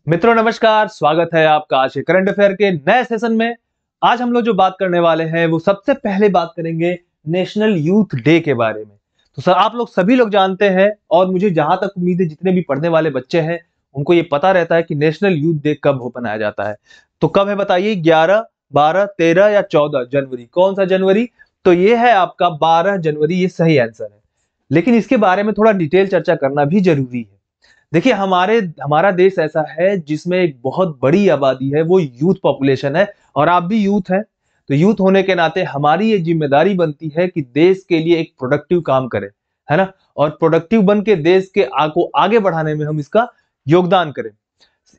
मित्रों नमस्कार, स्वागत है आपका आज के करंट अफेयर के नए सेशन में। आज हम लोग जो बात करने वाले हैं वो सबसे पहले बात करेंगे नेशनल यूथ डे के बारे में। तो सर आप लोग सभी लोग जानते हैं और मुझे जहां तक उम्मीद है जितने भी पढ़ने वाले बच्चे हैं उनको ये पता रहता है कि नेशनल यूथ डे कब हो मनाया जाता है। तो कब है बताइए, 11, 12, 13 या 14 जनवरी? कौन सा जनवरी? तो ये है आपका 12 जनवरी, ये सही आंसर है। लेकिन इसके बारे में थोड़ा डिटेल चर्चा करना भी जरूरी है। देखिए हमारा देश ऐसा है जिसमें एक बहुत बड़ी आबादी है, वो यूथ पॉपुलेशन है और आप भी यूथ हैं। तो यूथ होने के नाते हमारी ये जिम्मेदारी बनती है कि देश के लिए एक प्रोडक्टिव काम करें, है ना। और प्रोडक्टिव बन के देश के को आगे बढ़ाने में हम इसका योगदान करें।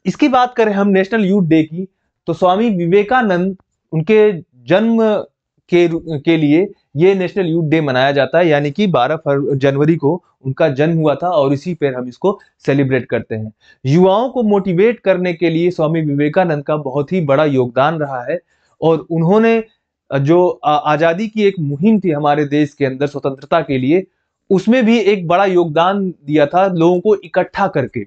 इसकी बात करें हम नेशनल यूथ डे की, तो स्वामी विवेकानंद उनके जन्म के लिए ये नेशनल यूथ डे मनाया जाता है, यानी कि 12 जनवरी को उनका जन्म हुआ था और इसी पर हम इसको सेलिब्रेट करते हैं। युवाओं को मोटिवेट करने के लिए स्वामी विवेकानंद का बहुत ही बड़ा योगदान रहा है और उन्होंने जो आजादी की एक मुहिम थी हमारे देश के अंदर स्वतंत्रता के लिए, उसमें भी एक बड़ा योगदान दिया था लोगों को इकट्ठा करके,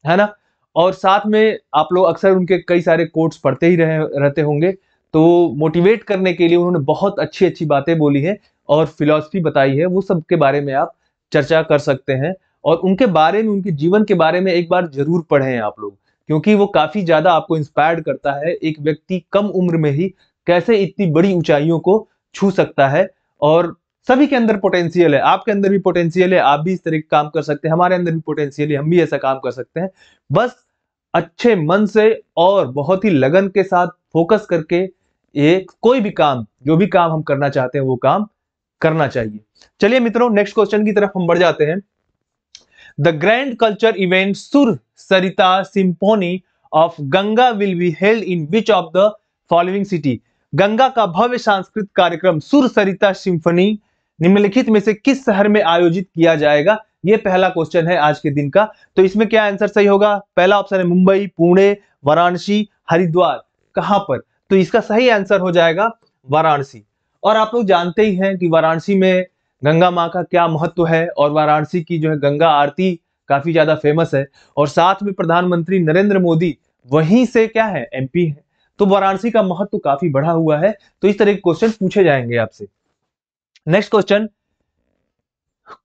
है ना। और साथ में आप लोग अक्सर उनके कई सारे कोट्स पढ़ते ही रहते होंगे। तो मोटिवेट करने के लिए उन्होंने बहुत अच्छी अच्छी बातें बोली हैं और फिलॉसफी बताई है, वो सब के बारे में आप चर्चा कर सकते हैं। और उनके बारे में, उनके जीवन के बारे में एक बार जरूर पढ़ें आप लोग, क्योंकि वो काफी ज्यादा आपको इंस्पायर्ड करता है। एक व्यक्ति कम उम्र में ही कैसे इतनी बड़ी ऊंचाइयों को छू सकता है। और सभी के अंदर पोटेंशियल है, आपके अंदर भी पोटेंशियल है, आप भी इस तरह के काम कर सकते हैं, हमारे अंदर भी पोटेंशियल है, हम भी ऐसा काम कर सकते हैं। बस अच्छे मन से और बहुत ही लगन के साथ फोकस करके एक कोई भी काम, जो भी काम हम करना चाहते हैं वो काम करना चाहिए। चलिए मित्रों, नेक्स्ट क्वेश्चन की तरफ हम बढ़ जाते हैं। The grand culture event Sur Sarita symphony of Ganga will be held in which of the following city? Ganga का भव्य सांस्कृतिक कार्यक्रम सुर सरिता सिम्फनी निम्नलिखित में से किस शहर में आयोजित किया जाएगा? यह पहला क्वेश्चन है आज के दिन का। तो इसमें क्या आंसर सही होगा? पहला ऑप्शन है मुंबई, पुणे, वाराणसी, हरिद्वार। कहां पर? तो इसका सही आंसर हो जाएगा वाराणसी। और आप लोग जानते ही हैं कि वाराणसी में गंगा माँ का क्या महत्व है और वाराणसी की जो है गंगा आरती काफी ज्यादा फेमस है। और साथ में प्रधानमंत्री नरेंद्र मोदी वहीं से क्या है, एमपी है। तो वाराणसी का महत्व काफी बढ़ा हुआ है। तो इस तरह के क्वेश्चन पूछे जाएंगे आपसे। Next question,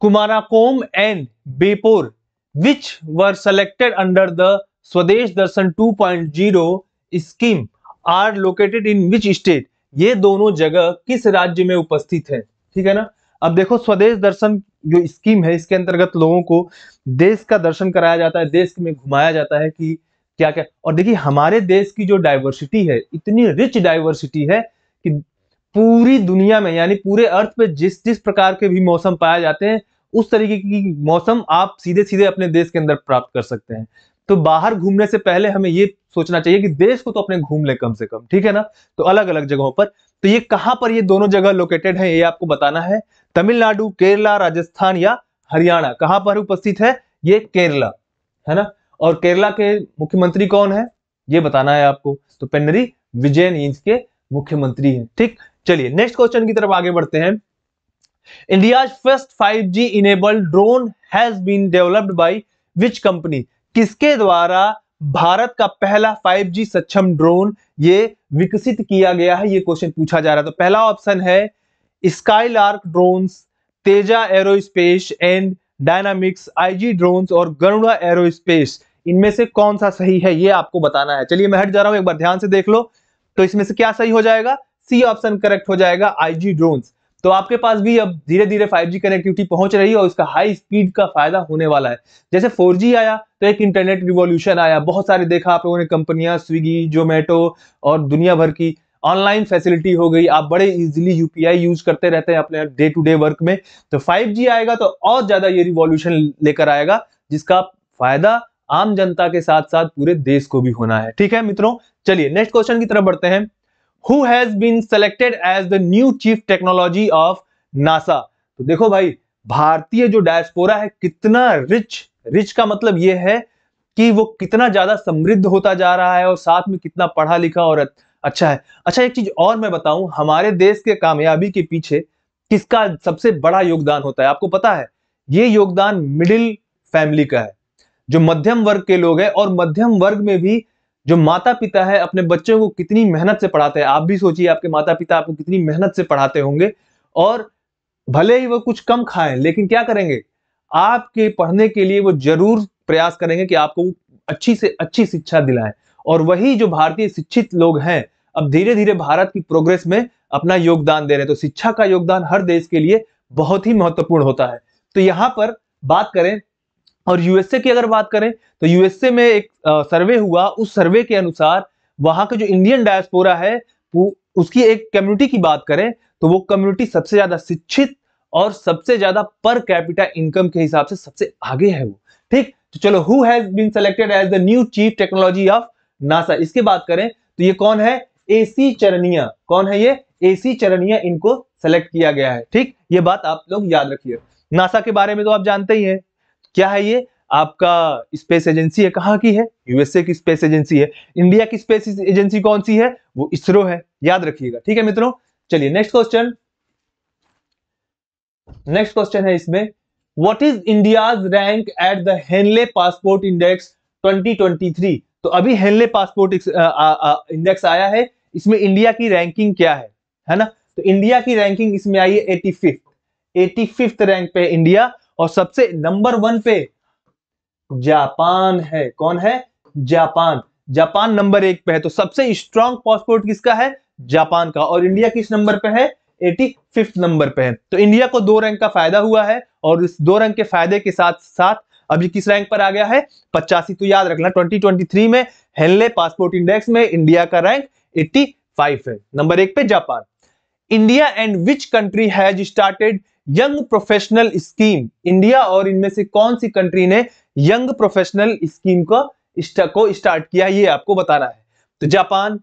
Kumarakom and Beypore which were selected under the Swadesh Darshan 2.0 scheme are located in which state? ये दोनों जगह किस राज्य में उपस्थित है? ठीक है ना। अब देखो, स्वदेश दर्शन जो स्कीम है इसके अंतर्गत लोगों को देश का दर्शन कराया जाता है, देश में घुमाया जाता है कि क्या क्या। और देखिए हमारे देश की जो डाइवर्सिटी है, इतनी रिच डाइवर्सिटी है कि पूरी दुनिया में, यानी पूरे अर्थ पे जिस जिस प्रकार के भी मौसम पाए जाते हैं उस तरीके की मौसम आप सीधे सीधे अपने देश के अंदर प्राप्त कर सकते हैं। तो बाहर घूमने से पहले हमें ये सोचना चाहिए कि देश को तो अपने घूम ले कम से कम, ठीक है ना। तो अलग अलग जगहों पर, तो ये कहां पर ये दोनों जगह लोकेटेड है ये आपको बताना है। तमिलनाडु, केरला, राजस्थान या हरियाणा? कहां पर उपस्थित है? ये केरला, है ना। और केरला के मुख्यमंत्री कौन है ये बताना है आपको। तो पिनरई विजयन इसके मुख्यमंत्री हैं। ठीक, चलिए नेक्स्ट क्वेश्चन की तरफ आगे बढ़ते हैं। India's first 5G enabled drone has been developed by which company? किसके द्वारा भारत का पहला 5G सक्षम ड्रोन ये विकसित किया गया है? ये क्वेश्चन पूछा जा रहा है। तो पहला ऑप्शन है skylark drones, Teja aerospace and dynamics, IG drones और गरुड़ा एरोस्पेस। इनमें से कौन सा सही है ये आपको बताना है। चलिए मैं हट जा रहा हूं, एक बार ध्यान से देख लो। तो इसमें से क्या सही हो जाएगा? सी ऑप्शन करेक्ट हो जाएगा, आईजी ड्रोन्स। तो आपके पास भी अब धीरे धीरे 5G कनेक्टिविटी पहुंच रही है और इसका हाई स्पीड का फायदा होने वाला है। जैसे 4G आया तो एक इंटरनेट रिवॉल्यूशन आया, बहुत सारे देखा आप लोगों ने कंपनियां, स्विगी, जोमेटो और दुनिया भर की ऑनलाइन फैसिलिटी हो गई। आप बड़े इजीली यूपीआई यूज करते रहते हैं अपने डे टू डे वर्क में। तो 5G आएगा तो और ज्यादा ये रिवॉल्यूशन लेकर आएगा, जिसका फायदा आम जनता के साथ साथ पूरे देश को भी होना है। ठीक है मित्रों, चलिए नेक्स्ट क्वेश्चन की तरफ बढ़ते हैं। Who has been selected as the new chief technology of NASA? तो देखो भाई, भारतीय जो डायस्पोरा है कितना रिच का मतलब यह है कि वो कितना ज्यादा समृद्ध होता जा रहा है और साथ में कितना पढ़ा लिखा और अच्छा है। अच्छा, एक चीज और मैं बताऊं, हमारे देश के कामयाबी के पीछे किसका सबसे बड़ा योगदान होता है आपको पता है? ये योगदान मिडिल फैमिली का है। जो मध्यम वर्ग के लोग हैं, और मध्यम वर्ग में भी जो माता पिता है अपने बच्चों को कितनी मेहनत से पढ़ाते हैं। आप भी सोचिए आपके माता पिता आपको कितनी मेहनत से पढ़ाते होंगे, और भले ही वो कुछ कम खाएं लेकिन क्या करेंगे, आपके पढ़ने के लिए वो जरूर प्रयास करेंगे कि आपको अच्छी से अच्छी शिक्षा दिलाएं। और वही जो भारतीय शिक्षित लोग हैं अब धीरे धीरे भारत की प्रोग्रेस में अपना योगदान दे रहे हैं। तो शिक्षा का योगदान हर देश के लिए बहुत ही महत्वपूर्ण होता है। तो यहां पर बात करें और यूएसए की अगर बात करें तो यूएसए में एक सर्वे हुआ, उस सर्वे के अनुसार वहां के जो इंडियन डायस्पोरा है उसकी एक कम्युनिटी की बात करें तो वो कम्युनिटी सबसे ज्यादा शिक्षित और सबसे ज्यादा पर कैपिटा इनकम के हिसाब से सबसे आगे है वो। ठीक, तो चलो, who has been selected as the new chief technology of NASA, इसके बात करें तो ये कौन है, एसी चरनिया। कौन है ये, एसी चरनिया, इनको सेलेक्ट किया गया है। ठीक, ये बात आप लोग याद रखिए। नासा के बारे में तो आप जानते ही हैं, क्या है ये, आपका स्पेस एजेंसी है। कहां की है, यूएसए की स्पेस एजेंसी है। इंडिया की स्पेस एजेंसी कौन सी है, वो इसरो है, याद रखिएगा। ठीक है मित्रों, चलिए नेक्स्ट क्वेश्चन। नेक्स्ट क्वेश्चन है इसमें, what is India's rank at the Henley passport index 2023। तो अभी हेनले पासपोर्ट इंडेक्स आया है, इसमें इंडिया की रैंकिंग क्या है ना। तो इंडिया की रैंकिंग इसमें आई है 85th रैंक पे इंडिया, और सबसे नंबर 1 पे जापान है। कौन है, जापान। जापान नंबर 1 पे है। तो सबसे स्ट्रॉन्ग पासपोर्ट किसका है, जापान का। और इंडिया किस नंबर पे है, 85th नंबर पे है। तो इंडिया को 2 रैंक का फायदा हुआ है, और इस 2 रैंक के फायदे के साथ साथ अभी किस रैंक पर आ गया है, 85। तो याद रखना 2023 में हेनले पासपोर्ट इंडेक्स में इंडिया का रैंक 85 है, नंबर 1 पे Japan. India and which country has started young professional scheme. India और इनमें से कौन सी कंट्री ने यंग प्रोफेशनल स्कीम को स्टार्ट किया, ये आपको बताना है। तो जापान,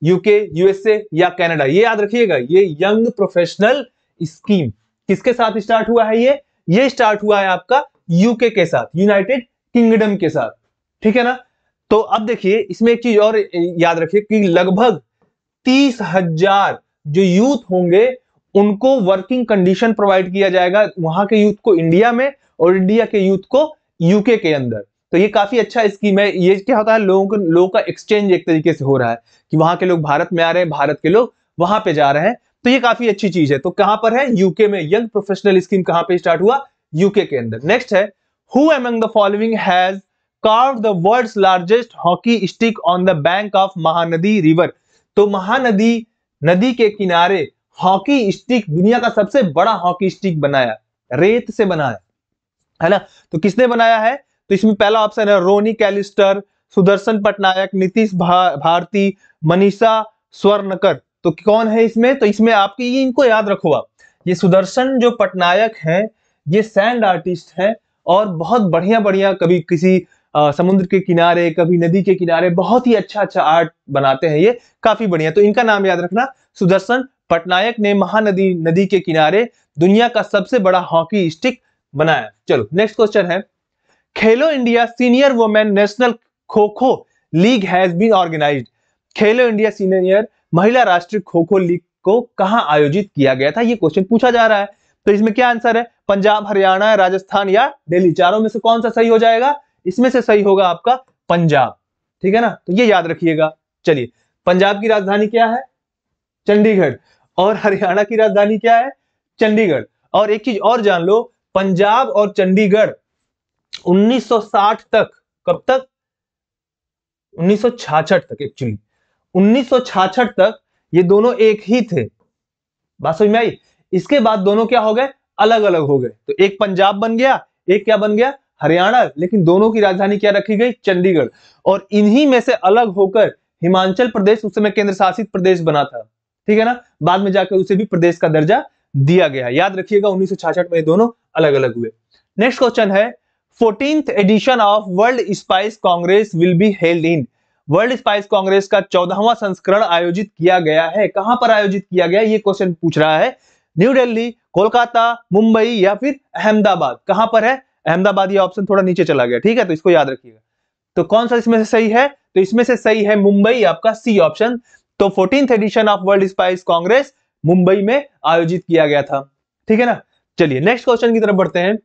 यूके, यूएसए या कनाडा, ये याद रखिएगा। ये यंग प्रोफेशनल स्कीम किसके साथ स्टार्ट हुआ है, ये स्टार्ट हुआ है आपका यूके के साथ, यूनाइटेड किंगडम के साथ। ठीक है ना। तो अब देखिए इसमें एक चीज और याद रखिए कि लगभग 30,000 जो यूथ होंगे उनको वर्किंग कंडीशन प्रोवाइड किया जाएगा, वहां के यूथ को इंडिया में और इंडिया के यूथ को यूके के अंदर। तो ये काफी अच्छा स्कीम है। ये क्या होता है, लोगों का एक्सचेंज एक तरीके से हो रहा है कि वहां के लोग भारत में आ रहे हैं, भारत के लोग वहां पे जा रहे हैं। तो ये काफी अच्छी चीज है। तो कहां पर है, यूके में। यंग प्रोफेशनल स्कीम कहां पे स्टार्ट हुआ, यूके के अंदर। नेक्स्ट है, who among the following has carved the world's largest hockey stick on the bank of Mahanadi river. तो महानदी नदी के किनारे हॉकी स्टिक, दुनिया का सबसे बड़ा हॉकी स्टिक बनाया, रेत से बनाया है ना। तो किसने बनाया है, तो इसमें पहला ऑप्शन है रोनी कैलिस्टर, सुदर्शन पटनायक, नीतीश भारती, मनीषा स्वर्णकर। तो कौन है इसमें, तो इसमें आपके ये इनको याद रखो आप, ये सुदर्शन जो पटनायक है ये सैंड आर्टिस्ट है, और बहुत बढ़िया बढ़िया, कभी किसी समुद्र के किनारे, कभी नदी के किनारे, बहुत ही अच्छा अच्छा आर्ट बनाते हैं ये, काफी बढ़िया। तो इनका नाम याद रखना, सुदर्शन पटनायक ने महानदी नदी के किनारे दुनिया का सबसे बड़ा हॉकी स्टिक बनाया। चलो नेक्स्ट क्वेश्चन है, खेलो India senior women national kho kho league has been organised. Khelo India senior महिला राष्ट्रीय खो खो लीग को कहां आयोजित किया गया था, ये क्वेश्चन पूछा जा रहा है। तो इसमें क्या आंसर है, पंजाब, हरियाणा, राजस्थान या दिल्ली, चारों में से कौन सा सही हो जाएगा, इसमें से सही होगा आपका पंजाब। ठीक है ना, तो ये याद रखिएगा। चलिए, पंजाब की राजधानी क्या है, चंडीगढ़, और हरियाणा की राजधानी क्या है, चंडीगढ़। और एक चीज और जान लो, पंजाब और चंडीगढ़ 1960 तक, कब तक, 1966 तक, एक्चुअली 1966 तक ये दोनों एक ही थे। बात समझ में आई। इसके बाद दोनों क्या हो गए, अलग अलग हो गए। तो एक पंजाब बन गया, एक क्या बन गया, हरियाणा, लेकिन दोनों की राजधानी क्या रखी गई, चंडीगढ़। और इन्हीं में से अलग होकर हिमाचल प्रदेश उस समय केंद्र शासित प्रदेश बना था। ठीक है ना, बाद में जाकर उसे भी प्रदेश का दर्जा दिया गया। याद रखिएगा 1966 में दोनों अलग अलग हुए। नेक्स्ट क्वेश्चन है, 14th edition of world spice congress will be held in. World spice congress का 14वां संस्करण आयोजित किया गया है, कहां पर आयोजित किया गया, ये क्वेश्चन पूछ रहा है। न्यू दिल्ली, कोलकाता, मुंबई या फिर अहमदाबाद, कहां पर है, अहमदाबाद। ये ऑप्शन थोड़ा नीचे चला गया, ठीक है, तो इसको याद रखिएगा। तो कौन सा इसमें से सही है, तो इसमें से सही है मुंबई, आपका सी ऑप्शन। तो 14th edition of world spice congress Mumbai में आयोजित किया गया था। ठीक है ना। चलिए नेक्स्ट क्वेश्चन की तरफ बढ़ते हैं।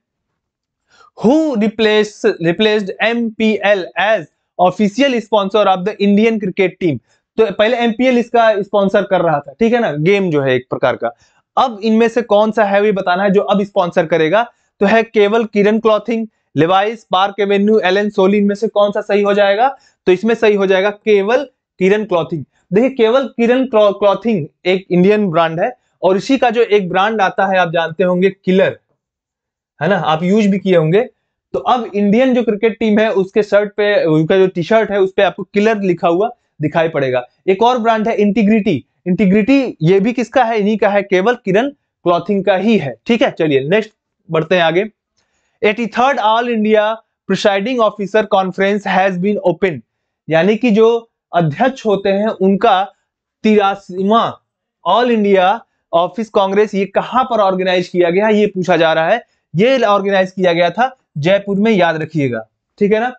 Who replaced MPL as official sponsor of the Indian cricket team. तो पहले MPL इसका स्पॉन्सर कर रहा था, ठीक है ना, गेम जो है एक प्रकार का। अब इनमें से कौन सा है, ये बताना है जो अब स्पॉन्सर करेगा। तो है केवल Kiran clothing, Levi's, Park Avenue, Allen Solly, इनमें से कौन सा सही हो जाएगा? तो इसमें सही हो जाएगा केवल किरण क्लॉथिंग। देखिए केवल किरण क्लॉथिंग एक इंडियन ब्रांड है, और इसी का जो एक ब्रांड आता है आप जानते होंगे किलर, है ना, आप यूज भी किए होंगे। तो अब इंडियन जो क्रिकेट टीम है उसके शर्ट पे, उनका जो टी शर्ट है उस पे आपको किलर लिखा हुआ दिखाई पड़ेगा। एक और ब्रांड है इंटीग्रिटी, इंटीग्रिटी ये भी किसका है? इन्हीं का है, केवल किरण क्लॉथिंग का ही है, ठीक है। चलिए नेक्स्ट बढ़ते हैं आगे। 83rd all India presiding officer conference has been open, यानी कि जो अध्यक्ष होते हैं उनका 83वां ऑल इंडिया ऑफिस कांग्रेस ये कहां पर ऑर्गेनाइज किया गया, ये पूछा जा रहा है। ये ऑर्गेनाइज किया गया था जयपुर में, याद रखिएगा, ठीक है ना।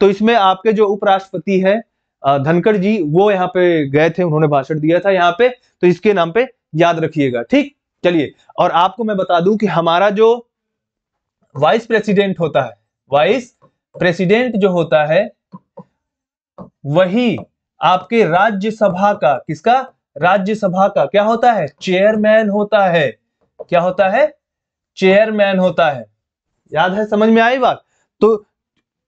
तो इसमें आपके जो उपराष्ट्रपति है धनखड़ जी, वो यहाँ पे गए थे, उन्होंने भाषण दिया था यहाँ पे, तो इसके नाम पे याद रखिएगा, ठीक। चलिए, और आपको मैं बता दूं कि हमारा जो वाइस प्रेसिडेंट होता है, वाइस प्रेसिडेंट जो होता है वही आपके राज्यसभा का, किसका? राज्यसभा का क्या होता है? चेयरमैन होता है। क्या होता है? चेयरमैन होता है। याद है, समझ में आई बात? तो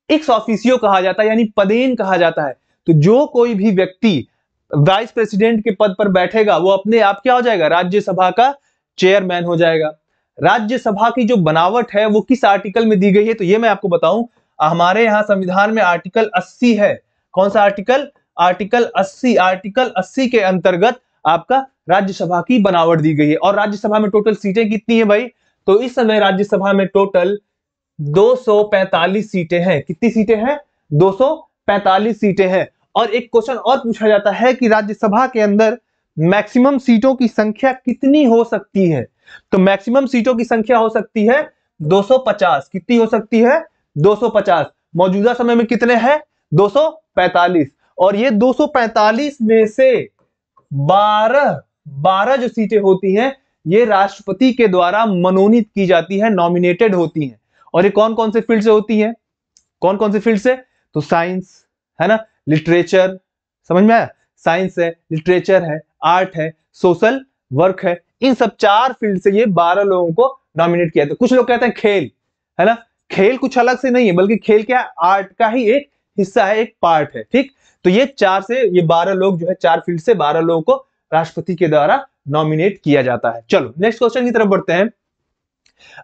एक्स ऑफिसियो कहा जाता है, यानी पदेन कहा जाता है। तो जो कोई भी व्यक्ति वाइस प्रेसिडेंट के पद पर बैठेगा वो अपने आप क्या हो जाएगा? राज्यसभा का चेयरमैन हो जाएगा। राज्यसभा की जो बनावट है वो किस आर्टिकल में दी गई है? तो ये मैं आपको बताऊं, हमारे यहां संविधान में आर्टिकल 80 है। कौन सा आर्टिकल? आर्टिकल 80। आर्टिकल 80 के अंतर्गत आपका राज्यसभा की बनावट दी गई है। और राज्यसभा में टोटल सीटें कितनी है भाई? तो इस समय राज्यसभा में टोटल 245 सीटें हैं। कितनी सीटें हैं? 245 सीटें हैं। और एक क्वेश्चन और पूछा जाता है कि राज्यसभा के अंदर मैक्सिमम सीटों की संख्या कितनी हो सकती है? तो मैक्सिमम सीटों की संख्या हो सकती है 250। कितनी हो सकती है? 250। मौजूदा समय में कितने हैं? 245। और ये 245 में से 12 जो सीटें होती हैं ये राष्ट्रपति के द्वारा मनोनीत की जाती है, नॉमिनेटेड होती हैं। और ये कौन कौन से फील्ड से होती है? कौन कौन से फील्ड से? तो साइंस है ना, लिटरेचर, समझ में आया? साइंस है, लिटरेचर है, आर्ट है, सोशल वर्क है, इन सब 4 फील्ड से ये 12 लोगों को नॉमिनेट किया था। कुछ लोग कहते हैं खेल, है ना, खेल कुछ अलग से नहीं है, बल्कि खेल क्या है? आर्ट का ही एक हिस्सा है, एक पार्ट है, ठीक। तो ये 4 से ये 12 लोग जो है, 4 फील्ड से 12 लोगों को राष्ट्रपति के द्वारा नॉमिनेट किया जाता है। चलो नेक्स्ट क्वेश्चन की तरफ बढ़ते हैं।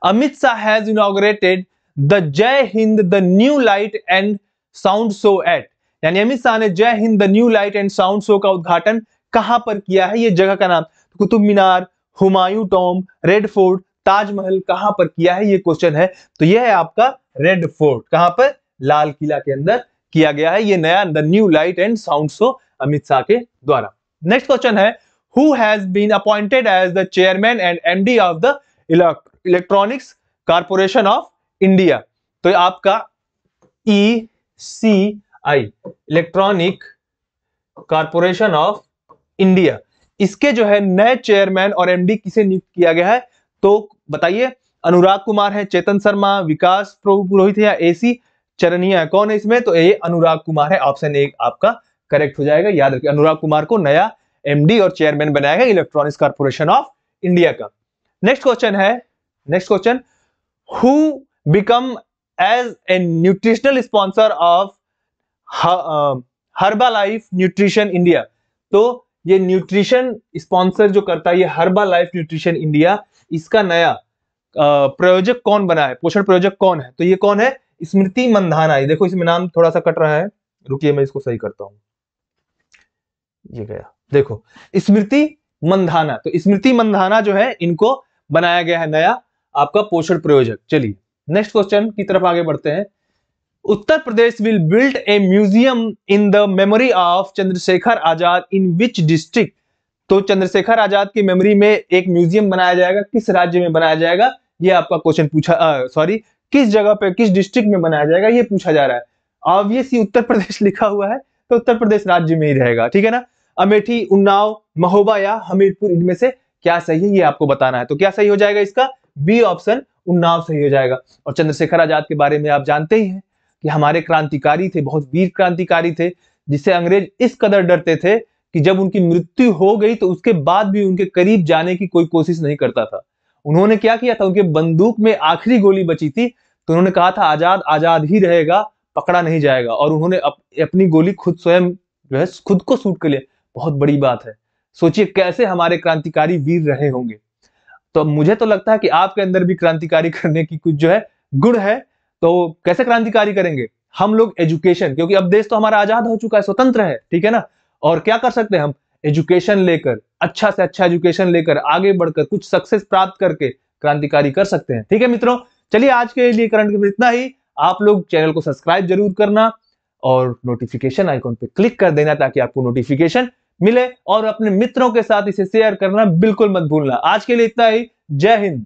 Amit Shah has inaugurated the Jai Hind the new light and sound show at, यानी अमित शाह ने Jai Hind the new light and sound show का उद्घाटन कहां पर किया है? ये जगह का नाम Qutub Minar, Humayun Tomb, Red Fort, Taj Mahal, कहां पर किया है? ये क्वेश्चन है। तो यह है आपका रेड फोर्ट। कहां पर? लाल किला के अंदर किया गया है ये नया the new light and sound show Amit Shah के द्वारा। नेक्स्ट क्वेश्चन है, who has been appointed as the chairman and MD of the electronics corporation of India? तो आपका ECI, electronic corporation of India, इसके जो है नए चेयरमैन और एमडी किसे नियुक्त किया गया है? तो बताइए। अनुराग कुमार है, चेतन शर्मा, विकास पुरोहित या AC चरनिया, कौन है इसमें? तो ये अनुराग कुमार है। ऑप्शन 1 आपका करेक्ट हो जाएगा। याद रखिए, अनुराग कुमार को नया एमडी और चेयरमैन बनाया गया इलेक्ट्रॉनिक्स कॉर्पोरेशन ऑफ इंडिया का। नेक्स्ट क्वेश्चन है, next question, who become as a nutritional sponsor of Herbalife nutrition India? तो ये न्यूट्रिशन स्पॉन्सर जो करता है ये हर्बालाइफ न्यूट्रिशन इंडिया, इसका नया प्रायोजक कौन बना है? पोषण प्रायोजक कौन है? तो ये कौन है? स्मृति मंधाना। ये देखो इसमें नाम थोड़ा सा कट रहा है, रुकिए मैं इसको सही करता हूं। ये गया, देखो स्मृति मंधाना। तो स्मृति मंधाना जो है इनको बनाया गया है नया आपका पोषण प्रायोजक। चलिए नेक्स्ट क्वेश्चन की तरफ आगे बढ़ते हैं। Uttar Pradesh will build a museum in the memory of Chandrashekhar Azad in which district? तो चंद्रशेखर आजाद की मेमोरी में एक म्यूजियम बनाया जाएगा, किस राज्य में बनाया जाएगा? ये आपका क्वेश्चन पूछा, सॉरी, किस जगह पे, किस डिस्ट्रिक्ट में बनाया जाएगा ये पूछा जा रहा है। ऑब्वियसली उत्तर प्रदेश लिखा हुआ है तो उत्तर प्रदेश राज्य में ही रहेगा, ठीक है ना। अमेठी, उन्नाव, महोबा या हमीरपुर, इनमें से क्या सही है ये आपको बताना है। तो क्या सही हो जाएगा इसका? बी ऑप्शन, उन्नाव सही हो जाएगा। और चंद्रशेखर आजाद के बारे में आप जानते ही हैं कि हमारे क्रांतिकारी थे, बहुत वीर क्रांतिकारी थे, जिससे अंग्रेज इस कदर डरते थे कि जब उनकी मृत्यु हो गई तो उसके बाद भी उनके करीब जाने की कोई कोशिश नहीं करता था। उन्होंने क्या किया था, उनके बंदूक में आखिरी गोली बची थी तो उन्होंने कहा था आजाद आजाद ही रहेगा, पकड़ा नहीं जाएगा। और उन्होंने अपनी गोली खुद स्वयं जो है खुद को शूट कर लिया। बहुत बड़ी बात है। सोचिए कैसे हमारे क्रांतिकारी वीर रहे होंगे। तो मुझे तो लगता है कि आपके अंदर भी क्रांतिकारी करने की कुछ जो है गुण है। तो कैसे क्रांतिकारी करेंगे हम लोग? एजुकेशन, क्योंकि अब देश तो हमारा आजाद हो चुका है, स्वतंत्र है, ठीक है ना। और क्या कर सकते हैं हम? एजुकेशन लेकर, अच्छा से अच्छा एजुकेशन लेकर आगे बढ़कर कुछ सक्सेस प्राप्त करके क्रांतिकारी कर सकते हैं। ठीक है मित्रों, चलिए आज के लिए करंट अफेयर इतना ही। आप लोग चैनल को सब्सक्राइब जरूर करना और नोटिफिकेशन आइकॉन पे क्लिक कर देना ताकि आपको नोटिफिकेशन मिले, और अपने मित्रों के साथ इसे शेयर करना बिल्कुल मत भूलना। आज के लिए इतना ही। जय हिंद।